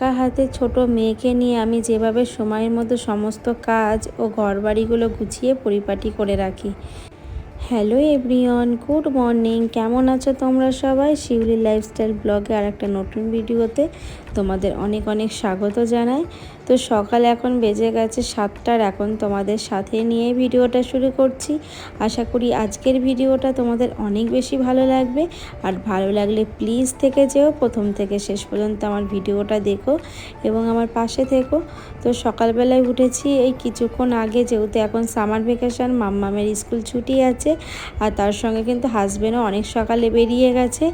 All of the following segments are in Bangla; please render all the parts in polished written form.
একা হাতে ছোট মেয়েকে নিয়ে আমি যেভাবে সময়ের মধ্যে সমস্ত কাজ ও ঘরবাড়িগুলো গুছিয়ে পরিপাটি করে রাখি। Hello everyone, good morning. কেমন আছো তোমরা সবাই? শিউলি লাইফস্টাইল ব্লগে আর একটা নতুন ভিডিওতে তোমাদের অনেক অনেক স্বাগত জানাই। তো সকাল এখন বেজে গেছে 7টার। এখন তোমাদের সাথে নিয়ে ভিডিওটা শুরু করছি। আশা করি আজকের ভিডিওটা তোমাদের অনেক বেশি ভালো লাগবে। আর ভালো লাগলে প্লিজ থেকে যেও, প্রথম থেকে শেষ পর্যন্ত আমার ভিডিওটা দেখো এবং আমার পাশে থেকো। তো সকালবেলায় উঠেছি এই কিছুক্ষণ আগে, যেহেতু এখন সামার ভ্যাকেশন, মাম্মামের স্কুল ছুটি আছে। আর তার সঙ্গে কিন্তু হাজবেন্ডও অনেক সকালে বেরিয়ে গেছে।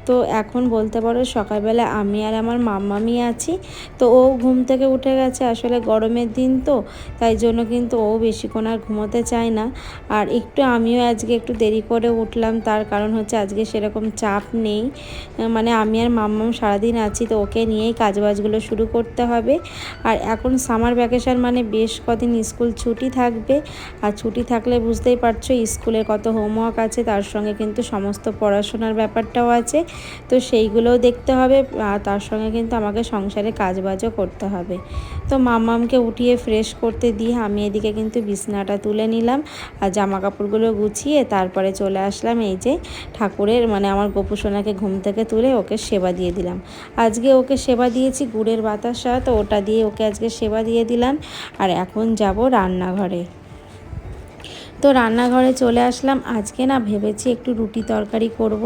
তো এখন বলতে পারো সকালবেলা আমি আর আমার মাম্মামি আছি। তো ও ঘুম থেকে উঠে গেছে, আসলে গরমের দিন তো তাই জন্য কিন্তু ও বেশিক্ষণ আর ঘুমোতে চায় না। আর আমিও আজকে একটু দেরি করে উঠলাম, তার কারণ হচ্ছে আজকে সেরকম চাপ নেই, মানে আমি আর মাম্মাম সারাদিন আছি, তো ওকে নিয়েই কাজবাজগুলো শুরু করতে হবে। আর এখন সামার ভ্যাকেশন মানে বেশ কদিন স্কুল ছুটি থাকবে। আর ছুটি থাকলে বুঝতেই পারছো স্কুলের কত হোমওয়ার্ক আছে, তার সঙ্গে কিন্তু সমস্ত পড়াশোনার ব্যাপারটাও আছে। তো সেইগুলোও দেখতে হবে, আর তার সঙ্গে কিন্তু আমাকে সংসারে কাজবাজও করতে হবে। তো মাম্মামকে উঠিয়ে ফ্রেশ করতে দিয়ে আমি এদিকে কিন্তু বিছনাটা তুলে নিলাম আর জামা কাপড়গুলো গুছিয়ে তারপরে চলে আসলাম এই যে ঠাকুরের, মানে আমার গোপুসোনাকে ঘুম থেকে তুলে ওকে সেবা দিয়ে দিলাম। আজকে ওকে সেবা দিয়েছি গুড়ের বাতাসা, তো ওটা দিয়ে ওকে আজকে সেবা দিয়ে দিলাম। আর এখন যাব রান্নাঘরে। তো রান্নাঘরে চলে আসলাম। আজকে না ভেবেছি একটু রুটি তরকারি করব।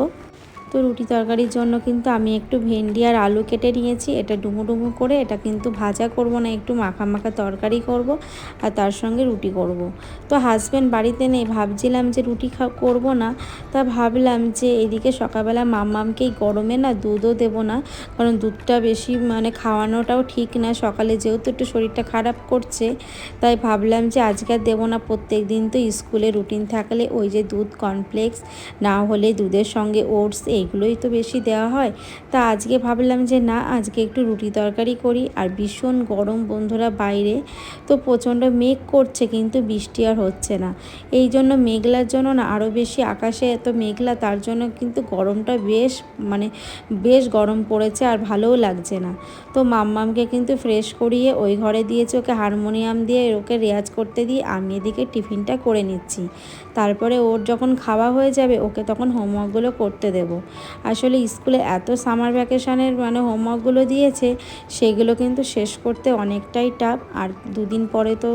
তো রুটি তরকারির জন্য কিন্তু আমি একটু ভেন্ডি আর আলু কেটে নিয়েছি। এটা ডুমো ডুমো করে, এটা কিন্তু ভাজা করব না, একটু মাখা মাখা তরকারি করব আর তার সঙ্গে রুটি করব। তো হাজব্যান্ড বাড়িতে নেই, ভাবছিলাম যে রুটি করব না। তা ভাবলাম যে এদিকে সকালবেলা মাম্মামকে গরমে না দুধও দেবো না, কারণ দুধটা বেশি মানে খাওয়ানোটাও ঠিক না সকালে, যেহেতু একটু শরীরটা খারাপ করছে। তাই ভাবলাম যে আজকে আর দেবো না। প্রত্যেক দিন তো স্কুলে রুটিন থাকলে ওই যে দুধ, কর্নফ্লেক্স, না হলে দুধের সঙ্গে ওটস, এইগুলোই তো বেশি দেওয়া হয়। তা আজকে ভাবলাম যে না, আজকে একটু রুটি তরকারি করি। আর ভীষণ গরম বন্ধুরা বাইরে, তো প্রচণ্ড মেঘ করছে কিন্তু বৃষ্টি আর হচ্ছে না। এই জন্য মেঘলার জন্য না আরও বেশি, আকাশে এত মেঘলা, তার জন্য কিন্তু গরমটা বেশ গরম পড়েছে আর ভালোও লাগছে না। তো মাম্মামকে কিন্তু ফ্রেশ করিয়ে ওই ঘরে দিয়েছি, ওকে হারমোনিয়াম দিয়ে ওকে রেয়াজ করতে দিয়ে আমি এদিকে টিফিনটা করে নিচ্ছি। তারপরে ওর যখন খাওয়া হয়ে যাবে ওকে তখন হোমওয়ার্কগুলো করতে দেব। আসলে স্কুলে এত সামার ভ্যাকেশনের মানে হোমওয়ার্কগুলো দিয়েছে, সেগুলো কিন্তু শেষ করতে অনেকটাই টাফ। আর দুদিন পরে তো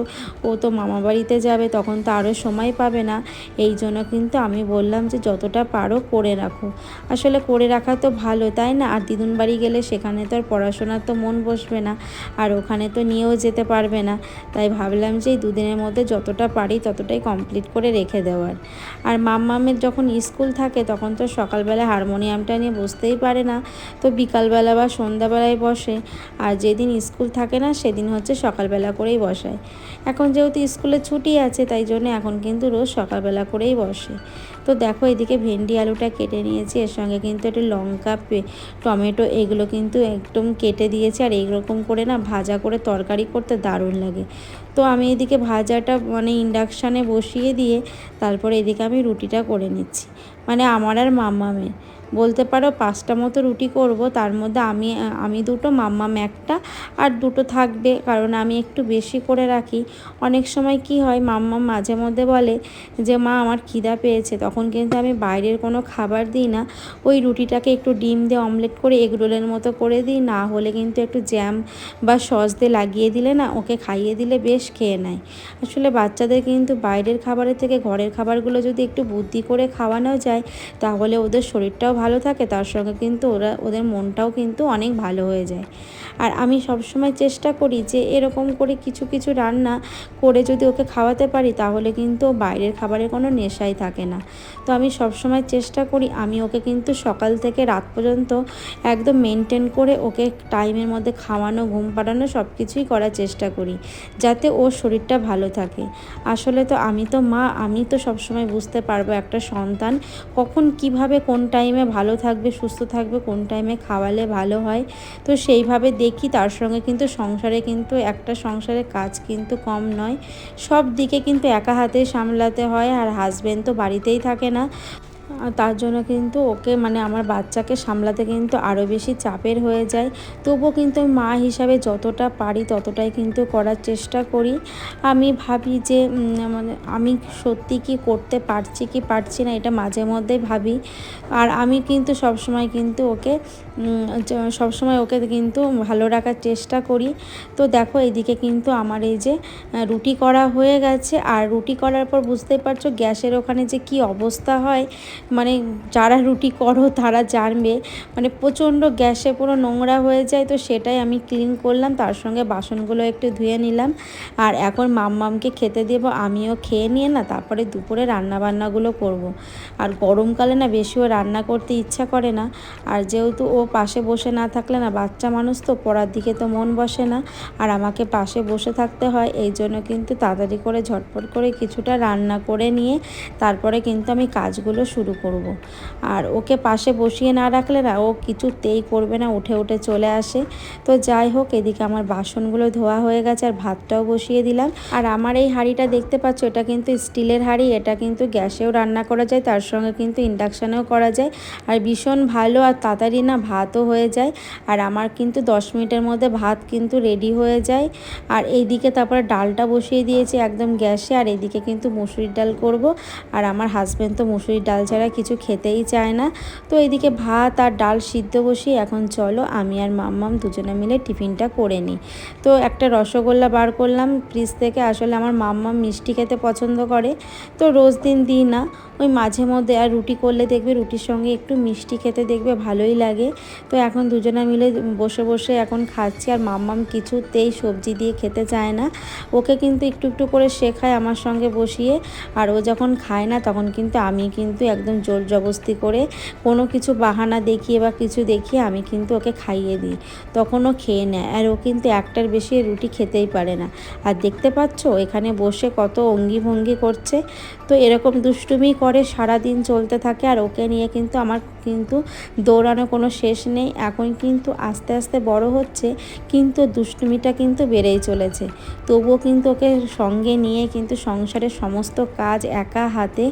ও তো মামা বাড়িতে যাবে, তখন তো আরও সময় পাবে না। এই জন্য কিন্তু আমি বললাম যে যতটা পারো করে রাখো। আসলে করে রাখা তো ভালো, তাই না? আর দিদুন বাড়ি গেলে সেখানে তো আর পড়াশোনার তো মন বসবে না, আর ওখানে তো নিয়েও যেতে পারবে না। তাই ভাবলাম যে এই দুদিনের মধ্যে যতটা পারি ততটাই কমপ্লিট করে রেখে দেওয়ার। আর মাম্মামের যখন স্কুল থাকে তখন তো সকালবেলা হারমোনিয়ামটা নিয়ে বসতেই পারে না, তো বিকালবেলা বা সন্ধ্যাবেলায় বসে। আর যেদিন স্কুল থাকে না সেদিন হচ্ছে সকালবেলা করেই বসায়। এখন যেহেতু স্কুলে ছুটি আছে তাই জন্য এখন কিন্তু রোজ সকালবেলা করেই বসে। তো দেখো এদিকে ভেন্ডি আলুটা কেটে নিয়েছি, এর সঙ্গে কিন্তু একটু লঙ্কা, টমেটো, এগুলো কিন্তু একদম কেটে দিয়েছি। আর এইরকম করে না ভাজা করে তরকারি করতে দারুণ লাগে। তো আমি এদিকে ভাজাটা মানে ইন্ডাকশানে বসিয়ে দিয়ে তারপরে এদিকে আমি রুটিটা করে নিচ্ছি। মানে আমার আর মাম্মামের বলতে পারো 5টা মতো রুটি করব। তার মধ্যে আমি দুটো, মাম্মাম একটা, আর দুটো থাকবে, কারণ আমি একটু বেশি করে রাখি। অনেক সময় কি হয়, মাম্মাম মাঝে মধ্যে বলে যে মা আমার খিদা পেয়েছে, তখন কিন্তু আমি বাইরের কোনো খাবার দিই না। ওই রুটিটাকে একটু ডিম দিয়ে অমলেট করে এগরোলের মতো করে দিই, না হলে কিন্তু একটু জ্যাম বা সস দিয়ে লাগিয়ে দিলে না ওকে খাইয়ে দিলে বেশ খেয়ে নেয়। আসলে বাচ্চাদের কিন্তু বাইরের খাবারের থেকে ঘরের খাবারগুলো যদি একটু বুদ্ধি করে খাওয়ানো যায় তাহলে ওদের শরীরটাও ভালো থাকে, তার সঙ্গে কিন্তু ওদের মনটাও কিন্তু অনেক ভালো হয়ে যায়। আর আমি সবসময় চেষ্টা করি যে এরকম করে কিছু কিছু রান্না করে যদি ওকে খাওয়াতে পারি তাহলে কিন্তু বাইরের খাবারের কোনো নেশাই থাকে না। তো আমি সবসময় চেষ্টা করি আমি ওকে কিন্তু সকাল থেকে রাত পর্যন্ত একদম মেনটেন করে ওকে টাইমের মধ্যে খাওয়ানো, ঘুম পাড়ানো সব কিছুই করার চেষ্টা করি, যাতে ওর শরীরটা ভালো থাকে। আসলে তো আমি তো মা, আমি তো সবসময় বুঝতে পারবো একটা সন্তান কখন কিভাবে কোন টাইমে ভালো থাকবে, সুস্থ থাকবে, কোন টাইমে খাওয়ালে ভালো হয়। তো সেইভাবে দেখি। তার সঙ্গে কিন্তু সংসারে কিন্তু একটা সংসারের কাজ কিন্তু কম নয়, সব দিকে কিন্তু একা হাতে সামলাতে হয়। আর হাজবেন্ড তো বাড়িতেই থাকে না, তার জন্য কিন্তু ওকে মানে আমার বাচ্চাকে সামলাতে কিন্তু আরও বেশি চাপের হয়ে যায়। তবুও কিন্তু মা হিসাবে যতটা পারি ততটাই কিন্তু করার চেষ্টা করি। আমি ভাবি যে মানে আমি সত্যি কি করতে পারছি কি পারছি না, এটা মাঝে মধ্যেই ভাবি। আর আমি কিন্তু সবসময় কিন্তু ওকে সবসময় ওকে কিন্তু ভালো রাখার চেষ্টা করি। তো দেখো এদিকে কিন্তু আমার এই যে রুটি করা হয়ে গেছে, আর রুটি করার পর বুঝতেই পারছো গ্যাসের ওখানে যে কি অবস্থা হয়, মানে যারা রুটি করো তারা জানবে, মানে প্রচণ্ড গ্যাসে পুরো নোংরা হয়ে যায়। তো সেটাই আমি ক্লিন করলাম, তার সঙ্গে বাসনগুলো একটু ধুয়ে নিলাম। আর এখন মাম্মামকে খেতে দেবো, আমিও খেয়ে নিয়ে না তারপরে দুপুরে রান্নাবান্নাগুলো করব। আর গরমকালে না বেশিও রান্না করতে ইচ্ছা করে না। আর যেহেতু ও পাশে বসে না থাকলে না, বাচ্চা মানুষ তো পড়ার দিকে তো মন বসে না, আর আমাকে পাশে বসে থাকতে হয়। এই জন্য কিন্তু তাড়াতাড়ি করে ঝটপট করে কিছুটা রান্না করে নিয়ে তারপরে কিন্তু আমি কাজগুলো শুরু করব। আর ওকে পাশে বসিয়ে না রাখলে না ও কিছুতেই করবে না, উঠে উঠে চলে আসে। তো যাই হোক, এদিকে আমার বাসনগুলো ধোয়া হয়ে গেছে আর ভাতটাও বসিয়ে দিলাম। আর আমার এই হাঁড়িটা দেখতে পাচ্ছ, এটা কিন্তু স্টিলের হাঁড়ি। এটা কিন্তু গ্যাসেও রান্না করা যায়, তার সঙ্গে কিন্তু ইন্ডাকশানেও করা যায়। আর ভীষণ ভালো আর তাড়াতাড়ি না ভাতও হয়ে যায়। আর আমার কিন্তু 10 মিনিটের মধ্যে ভাত কিন্তু রেডি হয়ে যায়। আর এইদিকে তারপরে ডালটা বসিয়ে দিয়েছি একদম গ্যাসে। আর এদিকে কিন্তু মুসুরির ডাল করব। আর আমার হাজব্যান্ড তো মুসুরির ডাল ছাড়া কিছু খেতেই চায় না। তো এইদিকে ভাত আর ডাল সিদ্ধ বসিয়ে এখন চলো আমি আর মাম্মাম দুজনে মিলে টিফিনটা করে নিই। তো একটা রসগোল্লা বার করলাম ফ্রিজ থেকে। আসলে আমার মাম্মাম মিষ্টি খেতে পছন্দ করে, তো রোজ দিন দিই না, ওই মাঝে মধ্যে। আর রুটি করলে দেখবে রুটির সঙ্গে একটু মিষ্টি খেতে দেখবে ভালোই লাগে। তো এখন দুজনে মিলে বসে বসে এখন খাচ্ছি। আর মাম্মাম কিছুতেই সবজি দিয়ে খেতে চায় না, ওকে কিন্তু একটু একটু করে শেখায় আমার সঙ্গে বসিয়ে। আর ও যখন খায় না তখন কিন্তু আমি কিন্তু একদম জোর জবস্তি করে কোনো কিছু বাহানা দেখিয়ে বা কিছু দেখিয়ে আমি কিন্তু ওকে খাইয়ে দিই, তখন ও খেয়ে নেয়। আর ও কিন্তু একটার বেশি রুটি খেতেই পারে না। আর দেখতে পাচ্ছ এখানে বসে কত অঙ্গি ভঙ্গি করছে। তো এরকম দুষ্টুমি করে সারা দিন চলতে থাকে। আর ওকে নিয়ে কিন্তু আমার কিন্তু দৌড়ানো কোনো শেষ নেই। এখন কিন্তু আস্তে আস্তে বড় হচ্ছে, কিন্তু দুষ্টুমিটা কিন্তু বেড়েই চলেছে। তবুও কিন্তু ওকে সঙ্গে নিয়ে কিন্তু সংসারের সমস্ত কাজ একা হাতে,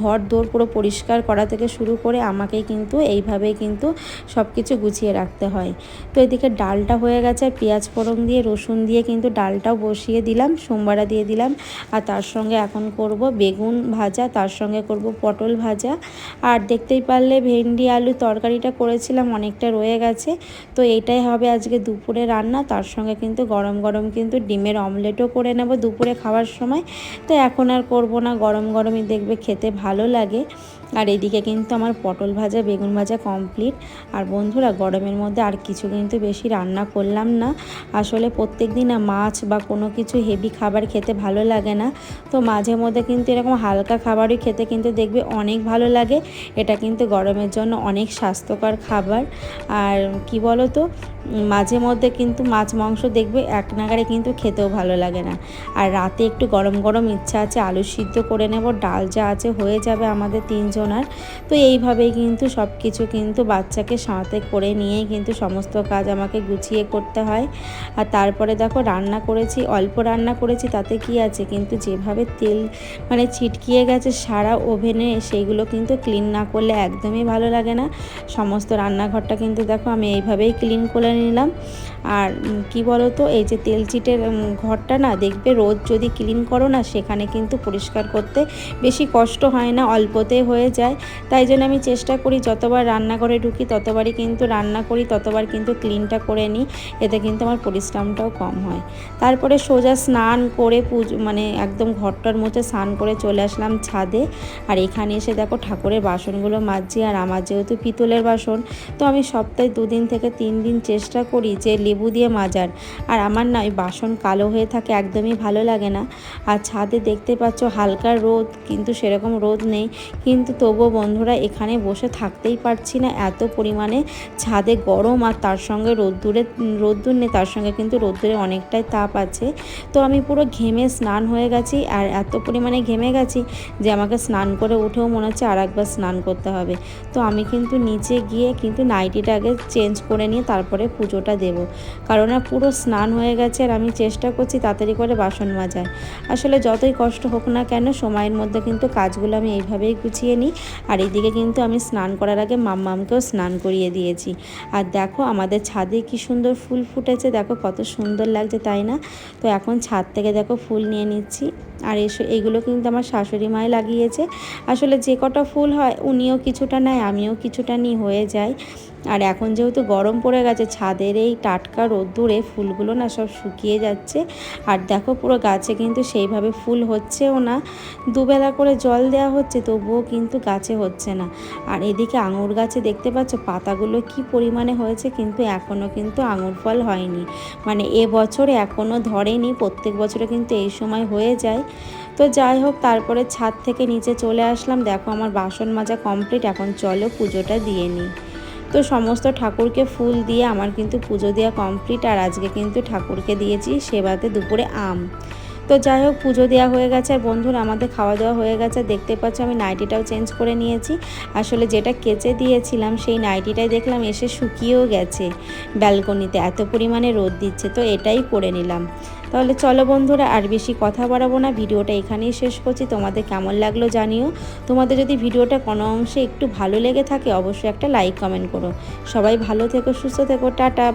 ঘর দোর পুরো পরিষ্কার করা থেকে শুরু করে আমাকেই কিন্তু এইভাবেই কিন্তু সব কিছু গুছিয়ে রাখতে হয়। তো এদিকে ডালটা হয়ে গেছে, আর পেঁয়াজ ফোড়ন দিয়ে রসুন দিয়ে কিন্তু ডালটাও বসিয়ে দিলাম, সোমবারা দিয়ে দিলাম। আর তার সঙ্গে এখন করব বেগুন ভাজা, তার সঙ্গে করব পটল ভাজা। আর দেখতেই পারলে ভেন্ডি আলু তরকারিটা করেছিলাম, অনেকটা রয়ে গেছে। তো এইটাই হবে আজকে দুপুরে রান্না। তার সঙ্গে কিন্তু গরম গরম কিন্তু ডিমের অমলেটও করে নেব দুপুরে খাওয়ার সময়। তো এখন আর করব না, গরম গরমই দেখবে খেতে ভালো লাগে। আর এদিকে কিন্তু আমার পটল ভাজা বেগুন ভাজা কমপ্লিট। আর বন্ধুরা, গরমের মধ্যে আর কিছু কিন্তু বেশি রান্না করলাম না। আসলে প্রত্যেক দিন না মাছ বা কোনো কিছু হেভি খাবার খেতে ভালো লাগে না। তো মাঝে মধ্যে কিন্তু এরকম হালকা খাবারই খেতে কিন্তু দেখবে অনেক ভালো লাগে। এটা কিন্তু গরমের জন্য অনেক স্বাস্থ্যকর খাবার। আর কি বলো তো, মাঝে মধ্যে কিন্তু মাছ মাংস দেখবে এক নাগাড়ে কিন্তু খেতেও ভালো লাগে না। আর রাতে একটু গরম গরম ইচ্ছা আছে আলু সিদ্ধ করে নেব, ডাল যা আছে হয়ে যাবে আমাদের তিনজনার। তো এইভাবেই কিন্তু সব কিছু কিন্তু বাচ্চাকে সাথে করে নিয়েই কিন্তু সমস্ত কাজ আমাকে গুছিয়ে করতে হয়। আর তারপরে দেখো রান্না করেছি, অল্প রান্না করেছি তাতে কি আছে, কিন্তু যেভাবে তেল মানে ছিটকিয়ে গেছে সারা ওভেনে, সেইগুলো কিন্তু ক্লিন না করলে একদমই ভালো লাগে না। সমস্ত রান্নাঘরটা কিন্তু দেখো আমি এইভাবেই ক্লিন করে নিলাম। আর কি বলো তো, এই যে তেল চিটের ঘরটা না দেখবে রোজ যদি ক্লিন করো না, সেখানে কিন্তু পরিষ্কার করতে বেশি কষ্ট হয় না, অল্পতে হয়ে যায়। তাই জন্য আমি চেষ্টা করি যতবার রান্নাঘরে ঢুকি ততবারই কিন্তু রান্না করি, ততবার কিন্তু ক্লিনটা করে নিই। এতে কিন্তু আমার পরিশ্রমটাও কম হয়। তারপরে সোজা স্নান করে মানে একদম ঘরটার মধ্যে স্নান করে চলে আসলাম ছাদে। আর এখানে এসে দেখো ঠাকুরের বাসনগুলো মাজছি। আর আমার যেহেতু পিতলের বাসন, তো আমি সপ্তাহে 2 দিন থেকে 3 দিন চেষ্টা করি যে লেবু দিয়ে মাজার। আর আমার না ওই বাসন কালো হয়ে থাকে, একদমই ভালো লাগে না। আর ছাদে দেখতে পাচ্ছ হালকা রোদ, কিন্তু সেরকম রোদ নেই। কিন্তু তবুও বন্ধুরা এখানে বসে থাকতেই পারছি না, এত পরিমাণে ছাদে গরম। আর তার সঙ্গে রোদ্দুর নেই, তার সঙ্গে কিন্তু রোদ্দুরে অনেকটাই তাপ আছে। তো আমি পুরো ঘেমে স্নান হয়ে গেছি। আর এত পরিমাণে ঘেমে গেছি যে আমাকে স্নান করে উঠেও মনে হচ্ছে আর একবার স্নান করতে হবে। তো আমি কিন্তু নিচে গিয়ে কিন্তু নাইটিটা আগে চেঞ্জ করে নিয়ে তারপরে পুজোটা দেব, কারণ না পুরো স্নান হয়ে গেছে আর আমি চেষ্টা করছি তাড়াতাড়ি করে বাসন মাজায়। আসলে যতই কষ্ট হোক না কেন সময়ের মধ্যে কিন্তু কাজগুলো আমি এইভাবেই গুছিয়ে নিই। আর এদিকে কিন্তু আমি স্নান করার আগে মাম্মামকেও স্নান করিয়ে দিয়েছি। আর দেখো আমাদের ছাদে কি সুন্দর ফুল ফুটেছে, দেখো কত সুন্দর লাগছে তাই না? তো এখন ছাদ থেকে দেখো ফুল নিয়ে নিচ্ছি। আর এইগুলো কিন্তু আমার শাশুড়ি মাই লাগিয়েছে। আসলে যে কটা ফুল হয় উনিও কিছুটা নেয়, আমিও কিছুটা নিই, হয়ে যায়। আর এখন যেহেতু গরম পড়ে গেছে, ছাদের এই টাটকা রোদ্দুরে ফুলগুলো না সব শুকিয়ে যাচ্ছে। আর দেখো পুরো গাছে কিন্তু সেইভাবে ফুল হচ্ছেও না, দুবেলা করে জল দেওয়া হচ্ছে তবুও কিন্তু গাছে হচ্ছে না। আর এদিকে আঙুর গাছে দেখতে পাচ্ছ পাতাগুলো কি পরিমাণে হয়েছে, কিন্তু এখনও কিন্তু আঙুর ফল হয়নি। মানে এবছরে এখনও ধরেনি, প্রত্যেক বছরে কিন্তু এই সময় হয়ে যায়। তো যাই হোক, তারপরে ছাদ থেকে নিচে চলে আসলাম। দেখো আমার বাসন মাজা কমপ্লিট, এখন চলো পুজোটা দিয়ে নিই। তো সমস্ত ঠাকুরকে ফুল দিয়ে আমার কিন্তু পুজো দেওয়া কমপ্লিট। আর আজকে কিন্তু ঠাকুরকে দিয়েছি সেবাতে দুপুরে আম। তো যাই হোক, পুজো দেওয়া হয়ে গেছে আর বন্ধুরা আমাদের খাওয়া দাওয়া হয়ে গেছে। দেখতে পাচ্ছ আমি নাইটিটাও চেঞ্জ করে নিয়েছি। আসলে যেটা কেচে দিয়েছিলাম সেই নাইটিটাই দেখলাম এসে শুকিয়েও গেছে ব্যালকনিতে, এত পরিমাণে রোদ দিচ্ছে, তো এটাই পরে নিলাম। তাহলে চলো বন্ধুরা, আর বেশি কথা বাড়াবো না, ভিডিওটা এখানেই শেষ করছি। তোমাদের কেমন লাগলো জানিও। তোমাদের যদি ভিডিওটা কোনো অংশে একটু ভালো লেগে থাকে অবশ্যই একটা লাইক কমেন্ট করো। সবাই ভালো থেকো, সুস্থ থেকো, টাটা।